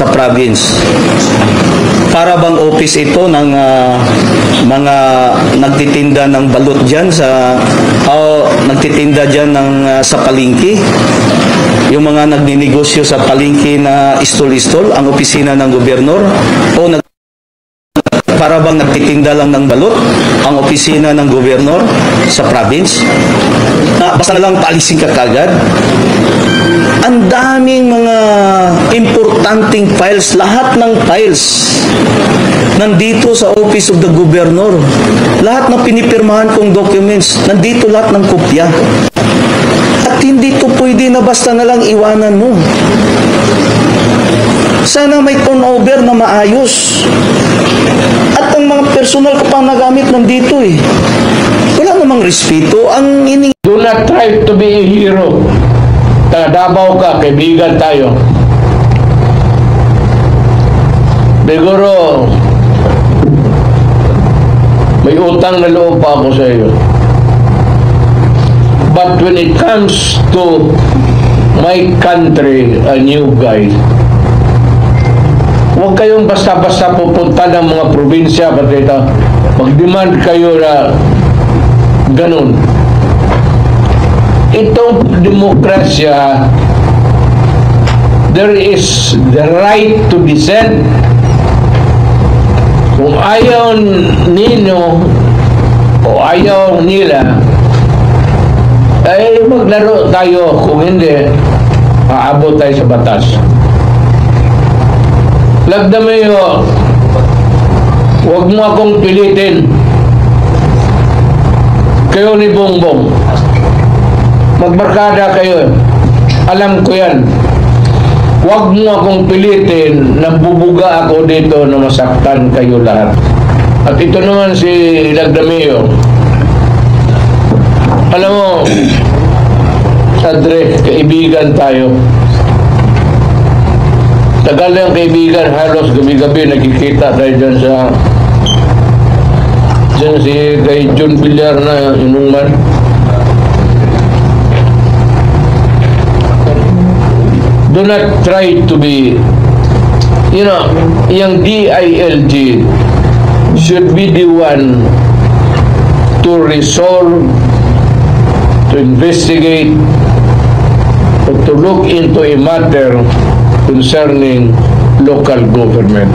sa province. Para bang office ito ng mga nagtitinda ng balut dyan nagtitinda dyan sa palengke? Yung mga nagninegosyo sa palengke na istol-istol, ang opisina ng gobernador? O para bang nagtitinda lang ng balut ang opisina ng gobernador sa province? Basta na lang paalisin ka kagad? Ang daming mga importanteng files, lahat ng files nandito sa Office of the Governor. Lahat na pinipirmahan kong documents, nandito lahat ng kopya. At hindi to pwede na basta na lang iwanan mo. Sana may turnover na maayos. At ang mga personal ko pang nagamit nandito eh. Wala namang respeto. Do not try to be a hero. Davao ka, kaibigan tayo. Siguro, may utang na loob pa ako sa iyo. But when it comes to my country, a new guy, huwag kayong basta-basta pupunta ng mga probinsya, patita. Mag-demand kayo na ganun. Itong demokrasya, there is the right to dissent. Kung ayaw nino o ayaw nila, ay maglaro tayo. Kung hindi, aabot tayo sa batas. Lagdamayo, huwag mo akong pilitin. Kayo ni Bongbong, magbarkada kayo. Alam ko yan. Huwag mo akong pilitin na bubuga ako dito na masaktan kayo lahat. At ito naman si Lagdameo. Alam mo, Andre, kaibigan tayo. Tagal ng kaibigan, halos gabi-gabi nakikita tayo dyan si kay John Villar na inuman. Do not try to be, yung DILG should be the one to resolve, to investigate, or to look into a matter concerning local government.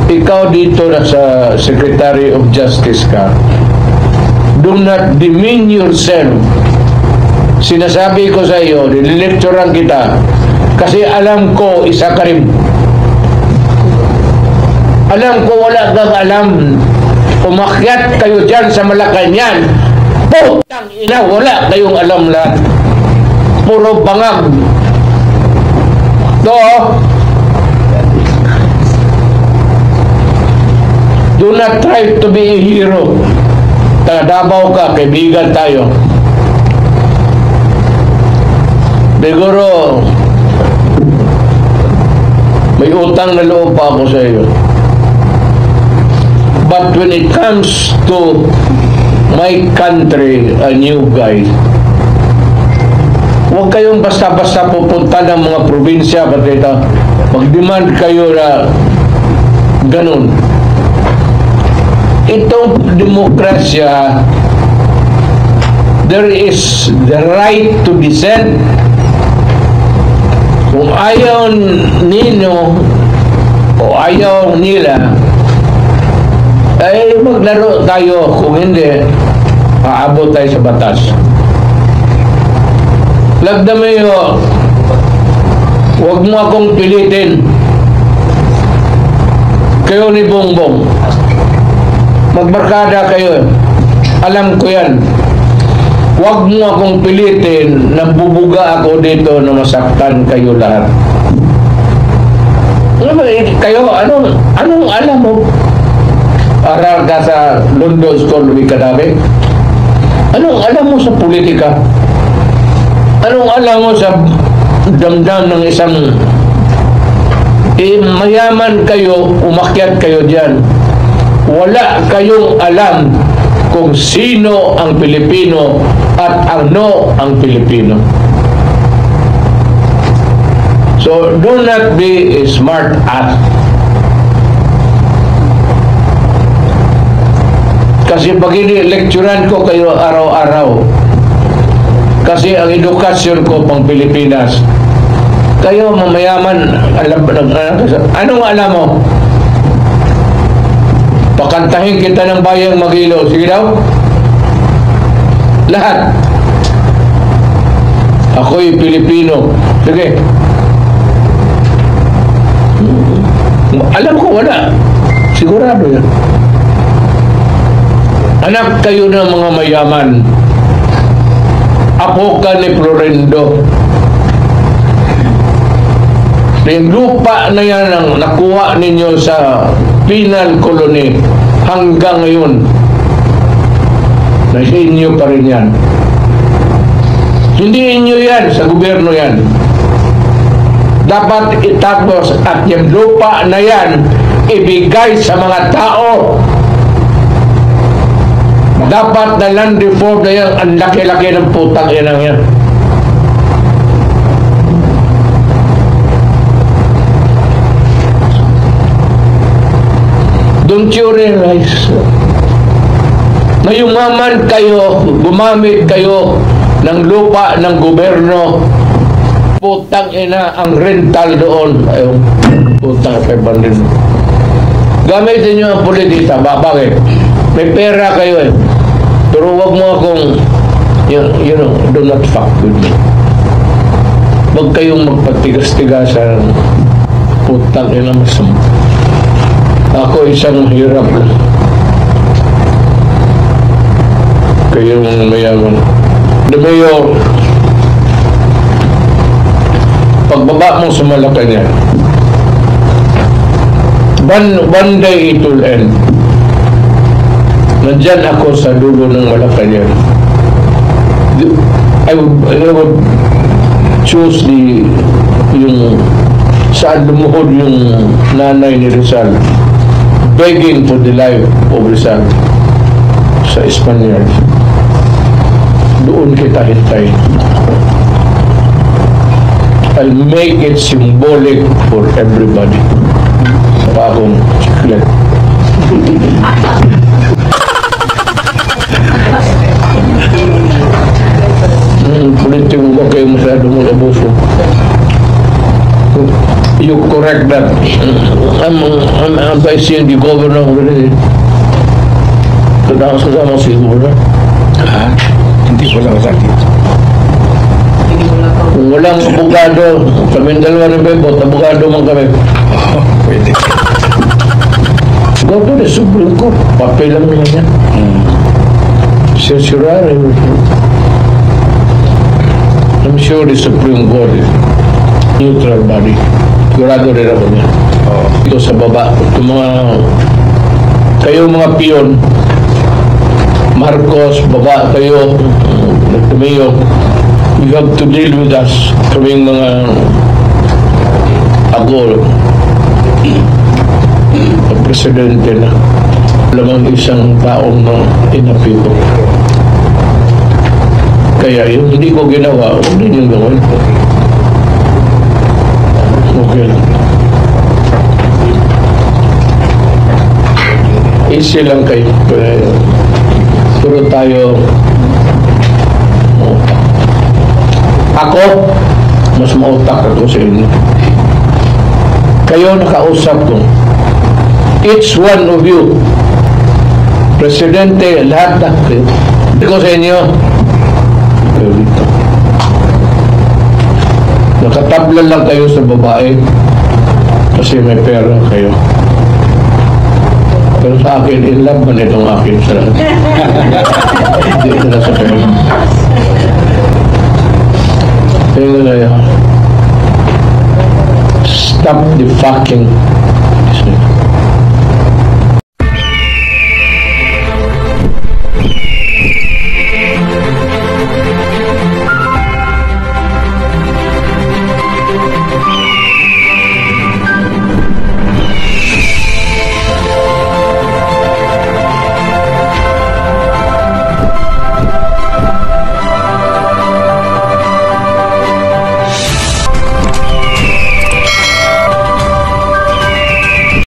Ikaw dito na sa Secretary of Justice ka, do not demean yourself. Sinasabi ko sa iyo, nililecturean kita, kasi alam ko, isa ka rin. Alam ko wala kang alam. Umakyat kayo dyan sa Malacanang. Putang ina, wala kayong alam lahat. Puro bangag. Do not try to be a hero. Davao ka, kaibigan tayo. Siguro, may utang na loob pa ako sa iyo. But when it comes to my country, a new guy, huwag kayong basta-basta pupunta ng mga probinsya, patita. Mag-demand kayo na ganun. Itong demokrasya, there is the right to dissent. Kung ayaw nino o ayaw nila, ay maglaro tayo. Kung hindi, aabot tayo sa batas. Lagdamayo, huwag mo akong pilitin. Kayo ni Bongbong, magbarkada kayo. Alam ko yan. Huwag mo akong pilitin na bubuga ako dito na masaktan kayo lahat. Kayo, anong alam mo? Aral ka sa London School of Economics? Anong alam mo sa politika? Anong alam mo sa damdam ng isang mayaman kayo, umakyat kayo dyan. Wala kayong alam kung sino ang Pilipino at ano ang Pilipino. So, do not be a smart ass. Kasi pag lecturean ko kayo araw-araw, kasi ang edukasyon ko pang Pilipinas, kayo mamayaman, anong alam mo? Pakantahin kita ng bayang Magilo. Sige daw. Lahat. Ako'y Pilipino. Sige. Alam ko, wala. Sigurado yan. Anak kayo ng mga mayaman. Apo ka ni Florendo. Yung lupa na yan ang nakuha ninyo sa penal colony hanggang ngayon. Nasa inyo pa rin yan. Hindi inyo yan, sa gobyerno yan. Dapat itapos at yung lupa na yan ibigay sa mga tao. Dapat na land reform na yan, ang laki-laki ng putang inang yan. Don't you realize na yumaman kayo, gumamit kayo ng lupa ng gobyerno, putang ina ang rental doon. Ayun, putang ina. Gamitin nyo ang politika. Bakit? May pera kayo eh. Pero wag mo akong, you know, do not fuck with me. Wag kayong magpatigas-tigasan. Putang ina masama. Ako isang hirap lang. Kayong mayaman. The mayor, pagbaba mo sa Malacanang, one day it will end. Nandyan ako sa dulo ng Malacanang. I would choose yung saan lumuhod yung nanay ni Rizal, begging for the life of Rizal sa Espanyol. Doon kita hintay. I'll make it symbolic for everybody. Pa akong chiklet. Politiko ko kayo masyado mong abuso. You correct that. I'm advising the governor already. Kasama siguro. Hindi ko lang sa dito. Kung walang abogado, kami dalawa rin bebot, abogado man kami. Pwede. Go to the Supreme Court. Papel lang naman yan. Censurare. I'm sure the Supreme Court is neutral body. Sigurado rin ako niya. Ito sa baba. Ito kayo mga piyon, Marcos, baba kayo, Mayo, you have to deal with us. Kaming mga ako, presidente na lamang isang taong na inapito. Kaya yung hindi ko ginawa, huwag din yung gawin. Okay lang. Easy lang kayo. Pero tayo, ako, mas mautak ako sa inyo. Kayo nakausap ko. Each one of you, presidente, lahat na kayo. Hindi ko sa inyo, kayo dito. Nakatablan lang kayo sa babae kasi may pera kayo. Pero sa akin, in love man itong akin sa lahat. Hindi ito na sa pera. Kaya nga, stop the fucking